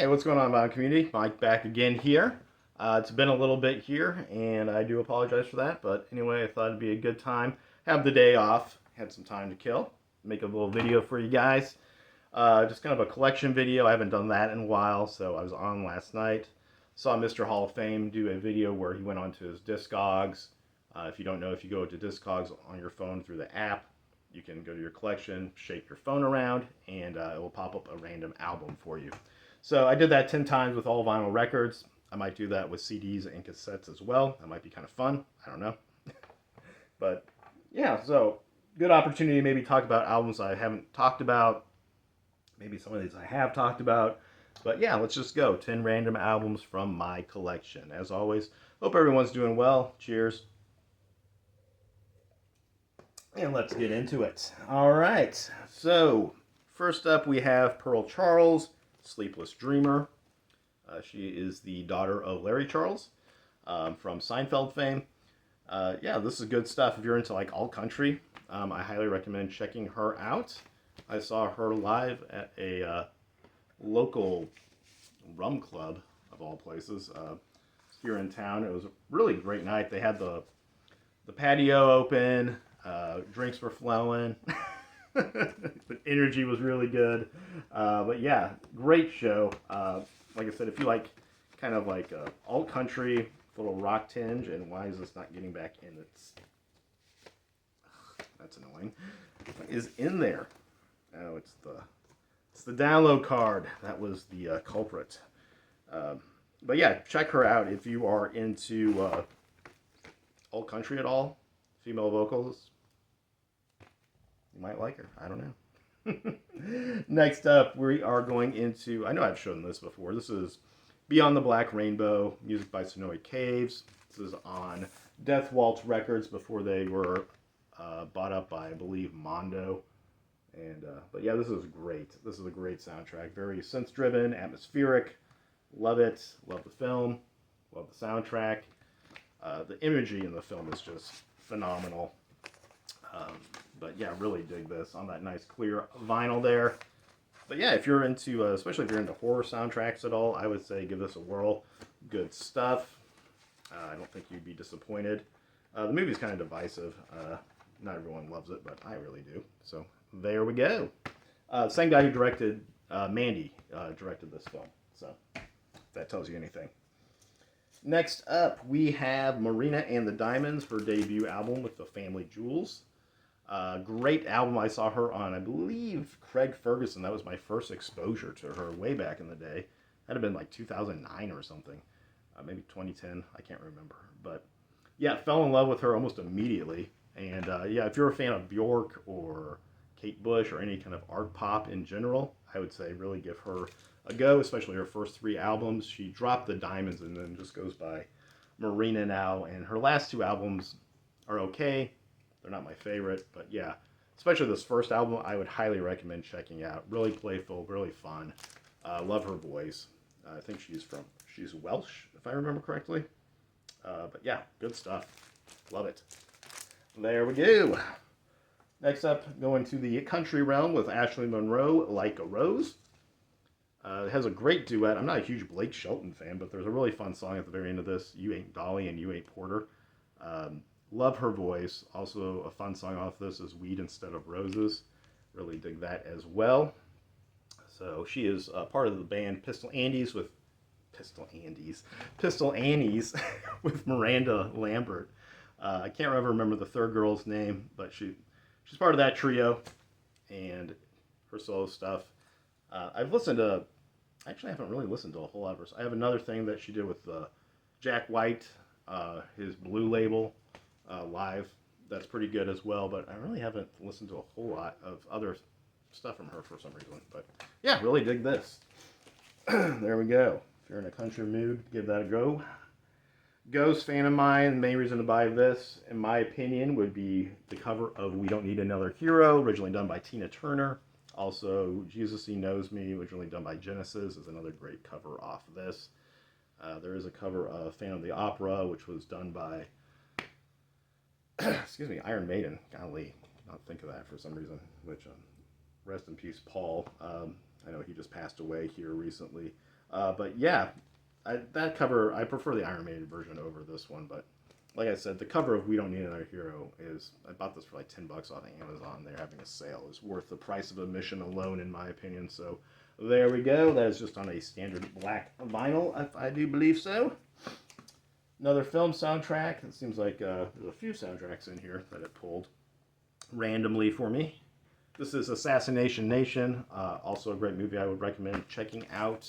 Hey, what's going on, Vinyl community? Mike back again here. It's been a little bit here, and I do apologize for that. But anyway, I thought it'd be a good time. Have the day off, had some time to kill. Make a little video for you guys. Just kind of a collection video. I haven't done that in a while, so I was on last night. Saw Mr. Hall of Fame do a video where he went onto his Discogs. If you don't know, if you go to Discogs on your phone through the app, you can go to your collection, shake your phone around, and it will pop up a random album for you. So I did that 10 times with all vinyl records. I might do that with CDs and cassettes as well. That might be kind of fun. I don't know. But yeah, so good opportunity to maybe talk about albums I haven't talked about. Maybe some of these I have talked about. But yeah, let's just go. 10 random albums from my collection. As always, hope everyone's doing well. Cheers. And let's get into it. All right. So, first up, we have Pearl Charles, Sleepless Dreamer. She is the daughter of Larry Charles from Seinfeld fame. Yeah, this is good stuff. If you're into like alt country, I highly recommend checking her out. I saw her live at a local rum club of all places here in town. It was a really great night. They had the patio open. Drinks were flowing. The energy was really good. But yeah, great show. Like I said, if you like kind of like alt country, little rock tinge, and why is this not getting back in? That's annoying. What is in there? Oh, it's the download card. That was the culprit. But yeah, check her out if you are into alt country at all. Female vocals, you might like her. I don't know. Next up, we are going into, I know I've shown this before. This is Beyond the Black Rainbow, music by Sonoy Caves. This is on Death Waltz Records before they were bought up by, I believe, Mondo. And but yeah, this is great. This is a great soundtrack. Very synth-driven, atmospheric. Love it. Love the film. Love the soundtrack. The imagery in the film is just phenomenal. But yeah, really dig this on that nice clear vinyl there. But yeah, if you're into, especially if you're into horror soundtracks at all, I would say give this a whirl. Good stuff. I don't think you'd be disappointed. The movie's kind of divisive. Not everyone loves it, but I really do. So there we go. Same guy who directed Mandy directed this film. So if that tells you anything. Next up, we have Marina and the Diamonds, her debut album with the Family Jewels. Great album. I saw her on, I believe, Craig Ferguson. That was my first exposure to her way back in the day. That'd have been like 2009 or something. Maybe 2010. I can't remember. But yeah, fell in love with her almost immediately. And yeah, if you're a fan of Bjork or Kate Bush or any kind of art pop in general, I would say really give her a go, especially her first 3 albums. She dropped the Diamonds and then just goes by Marina now. And her last 2 albums are okay. They're not my favorite, but yeah, especially this first album, I would highly recommend checking out. Really playful, really fun. Love her voice. I think she's Welsh, if I remember correctly. But yeah, good stuff. Love it. There we go. Next up, going to the country realm with Ashley Monroe, Like a Rose. It has a great duet. I'm not a huge Blake Shelton fan, but there's a really fun song at the very end of this, You Ain't Dolly and You Ain't Porter. Love her voice. Also, a fun song off this is Weed Instead of Roses. Really dig that as well. So she is part of the band Pistol Andes with Miranda Lambert. I can't ever remember the third girl's name, but she's part of that trio and her solo stuff. I've listened to, actually I haven't really listened to a whole lot of hers. I have another thing that she did with Jack White, his Blue Label live. That's pretty good as well, but I really haven't listened to a whole lot of other stuff from her for some reason. But yeah, really dig this. There we go. If you're in a country mood, give that a go. Ghost fan of mine, the main reason to buy this, in my opinion, would be the cover of We Don't Need Another Hero, originally done by Tina Turner. Also, Jesus He Knows Me, originally done by Genesis, is another great cover off of this. There is a cover of Phantom of the Opera, which was done by excuse me, Iron Maiden. Golly, not think of that for some reason. Which, rest in peace, Paul. I know he just passed away here recently. But yeah, that cover, I prefer the Iron Maiden version over this one. But like I said, the cover of We Don't Need Another Hero is, I bought this for like $10 off of Amazon. They're having a sale. It's worth the price of admission alone, in my opinion. So there we go. That is just on a standard black vinyl, if I do believe so. Another film soundtrack. It seems like there's a few soundtracks in here that it pulled randomly for me. This is Assassination Nation, also a great movie I would recommend checking out.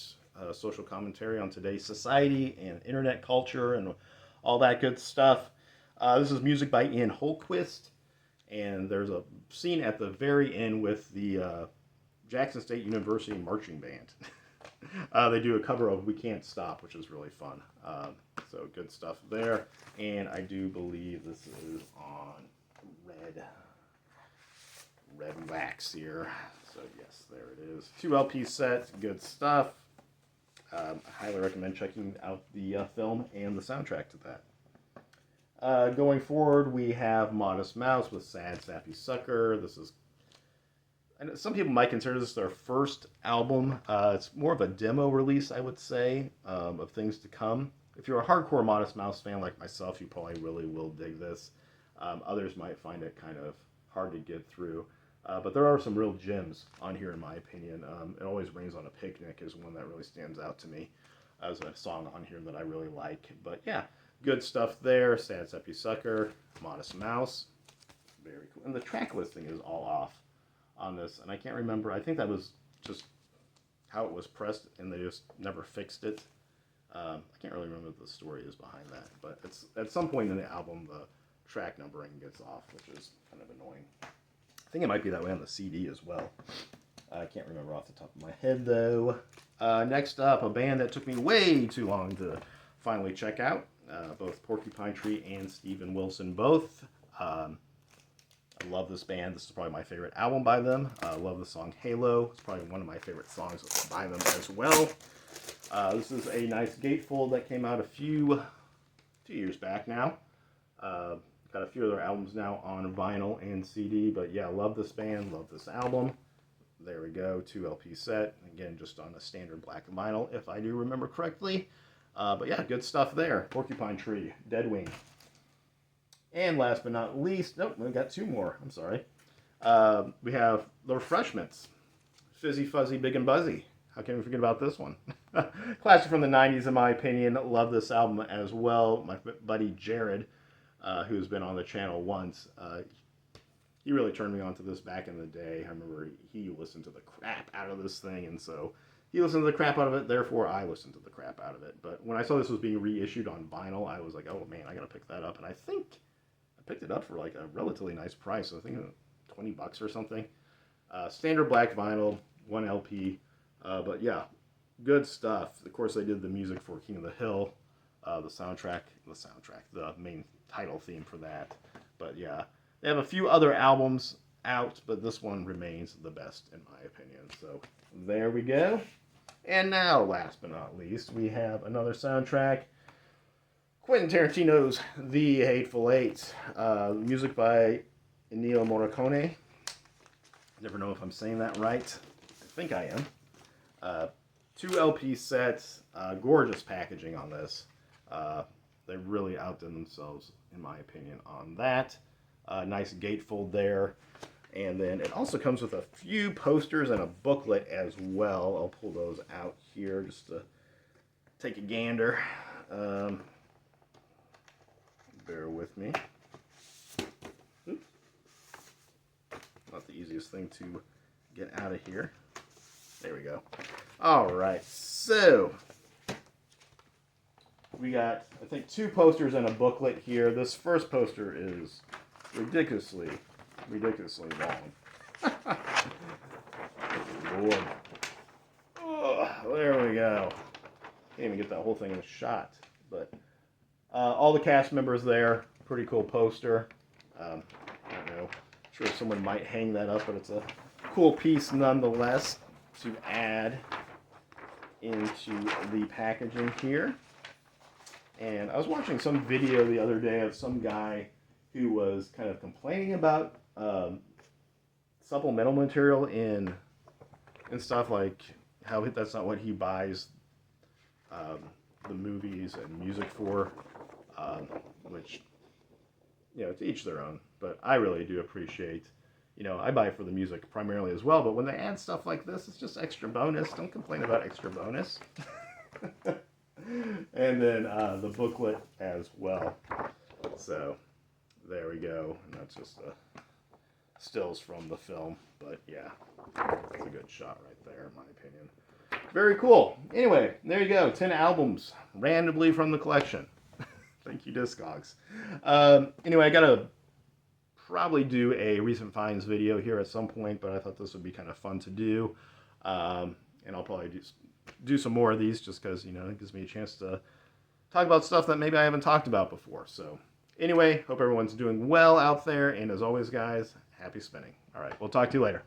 Social commentary on today's society and internet culture and all that good stuff. This is music by Ian Holquist, and there's a scene at the very end with the Jackson State University Marching Band. They do a cover of We Can't Stop, which is really fun. So good stuff there. And I do believe this is on red wax here. So yes, there it is. 2 LP sets, good stuff. I highly recommend checking out the film and the soundtrack to that. Going forward, we have Modest Mouse with Sad Sappy Sucker. This is, and some people might consider this their first album. It's more of a demo release, I would say, of things to come. If you're a hardcore Modest Mouse fan like myself, you probably really will dig this. Others might find it kind of hard to get through. But there are some real gems on here, in my opinion. It Always Rains on a Picnic is one that really stands out to me as a song on here that I really like. But yeah, good stuff there. Sad Sappy Sucker, Modest Mouse. Very cool. And the track listing is all off on this. And I can't remember. I think that was just how it was pressed, and they just never fixed it. I can't really remember what the story is behind that. But it's at some point in the album, the track numbering gets off, which is kind of annoying. I think it might be that way on the CD as well. I can't remember off the top of my head, though. Next up, a band that took me way too long to finally check out. Both Porcupine Tree and Steven Wilson both. I love this band. This is probably my favorite album by them. I love the song Halo. It's probably one of my favorite songs by them as well. This is a nice gatefold that came out 2 years back now. Got a few other albums now on vinyl and CD, but yeah, love this band, love this album. There we go, 2 LP set. Again, just on a standard black vinyl, if I do remember correctly. But yeah, good stuff there. Porcupine Tree, Deadwing. And last but not least, nope, we got 2 more. I'm sorry. We have The Refreshments, Fizzy Fuzzy Big and Buzzy. How can we forget about this one? Classic from the 90s, in my opinion. Love this album as well. My buddy Jared, who's been on the channel once, he really turned me on to this back in the day. I remember he listened to the crap out of this thing, and so he listened to the crap out of it, therefore I listened to the crap out of it. But when I saw this was being reissued on vinyl, I was like, oh man, I gotta pick that up. And I think I picked it up for like a relatively nice price. I think $20 or something. Standard black vinyl, 1 LP. But yeah, good stuff. Of course, they did the music for King of the Hill, the main title theme for that. But yeah, they have a few other albums out, but this one remains the best in my opinion. So there we go. And now, last but not least, we have another soundtrack. Quentin Tarantino's The Hateful Eight. Music by Ennio Morricone. Never know if I'm saying that right. I think I am. 2 LP sets. Gorgeous packaging on this. They really outdid themselves, in my opinion, on that. Nice gatefold there. And then it also comes with a few posters and a booklet as well. I'll pull those out here just to take a gander. Bear with me. Oops. Not the easiest thing to get out of here. There we go. All right, so we got, I think, 2 posters and a booklet here. This first poster is ridiculously long. Lord. Oh, there we go. Can't even get that whole thing in a shot. But all the cast members there. Pretty cool poster. I don't know. I'm sure someone might hang that up, but it's a cool piece nonetheless to add into the packaging here. And I was watching some video the other day of some guy who was kind of complaining about supplemental material in stuff, like how that's not what he buys the movies and music for, which, to each their own. But I really do appreciate, I buy it for the music primarily as well. But when they add stuff like this, it's just extra bonus. Don't complain about extra bonus. And then the booklet as well. So there we go. And that's just stills from the film. But yeah, it's a good shot right there, in my opinion. Very cool. Anyway, there you go. 10 albums randomly from the collection. Thank you, Discogs. Anyway, I got to probably do a recent finds video here at some point, but I thought this would be kind of fun to do. And I'll probably do some more of these just because, it gives me a chance to talk about stuff that maybe I haven't talked about before. So anyway, hope everyone's doing well out there. And as always, guys, happy spinning. All right, we'll talk to you later.